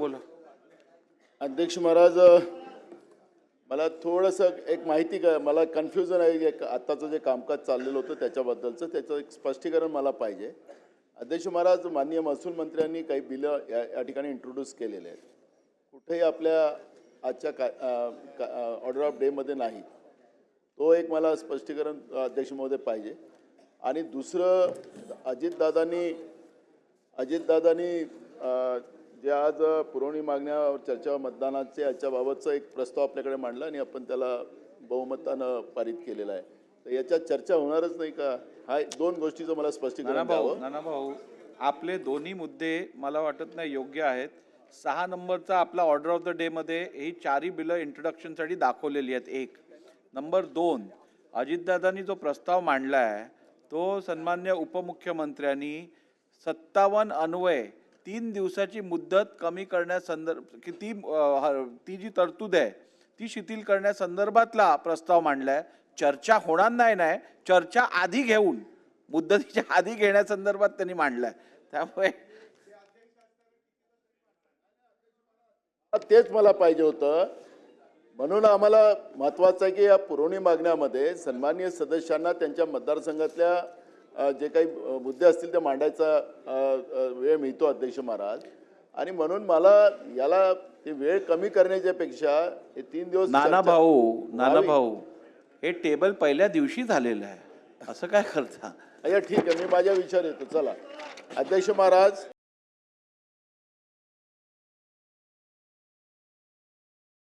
बोला. अध्यक्ष महाराज, मला थोडंसं एक माहिती मला कन्फ्युजन आहे की आत्ताचं जे कामकाज चाललेलं होतं त्याच्याबद्दलचं त्याचं एक स्पष्टीकरण मला पाहिजे. अध्यक्ष महाराज, माननीय महसूल मंत्र्यांनी काही बिलं या ठिकाणी इंट्रोड्यूस केलेले आहेत. कुठेही आपल्या आजच्या ऑर्डर ऑफ डेमध्ये नाही. तो एक मला स्पष्टीकरण अध्यक्ष महोदय पाहिजे. आणि दुसरं, अजितदादांनी जे आज पुरवणी मागण्या चर्चा मतदानाचे याच्याबाबतचा एक प्रस्ताव आपल्याकडे मांडला आणि आपण त्याला बहुमतानं पारित केलेला आहे. तर याच्यात चर्चा होणारच नाही का? हा दोन गोष्टीचं मला स्पष्टीकरण द्यावं. नाना भाऊ, आपले दोन्ही मुद्दे मला वाटत नाही योग्य आहेत. 6 नंबरचा आपला ऑर्डर ऑफ द डे मध्ये ही चारही बिलं इंट्रोडक्शनसाठी दाखवलेली आहेत. 1 नंबर 2, अजितदादांनी जो प्रस्ताव मांडला आहे तो सन्मान्य उपमुख्यमंत्र्यांनी 57 अन्वय 3 दिवसाची मुदत कमी करण्यासंदर्भ ती जी तरतूद आहे ती शिथिल करण्यासंदर्भातला प्रस्ताव मांडलाय. चर्चा होणार नाही, चर्चा आधी घेऊन मुदतीच्या आधी घेण्यासंदर्भात त्यांनी मांडलाय. त्यामुळे तेच मला पाहिजे होतं. म्हणून आम्हाला महत्त्वाचं आहे की या पुरवणी मागण्यामध्ये सन्माननीय सदस्यांना त्यांच्या मतदारसंघातल्या जे काही मुद्दे असतील ते मांडायचा वेळ मिळतो अध्यक्ष महाराज. आणि म्हणून मला याला ते वेळ कमी करण्याच्या पेक्षा हे 3 दिवस नाना भाऊ हे टेबल पहिल्या दिवशी झालेलं आहे, असं काय करता? अच्छा, ठीक आहे, मी माझ्या विचार येतो. चला अध्यक्ष महाराज,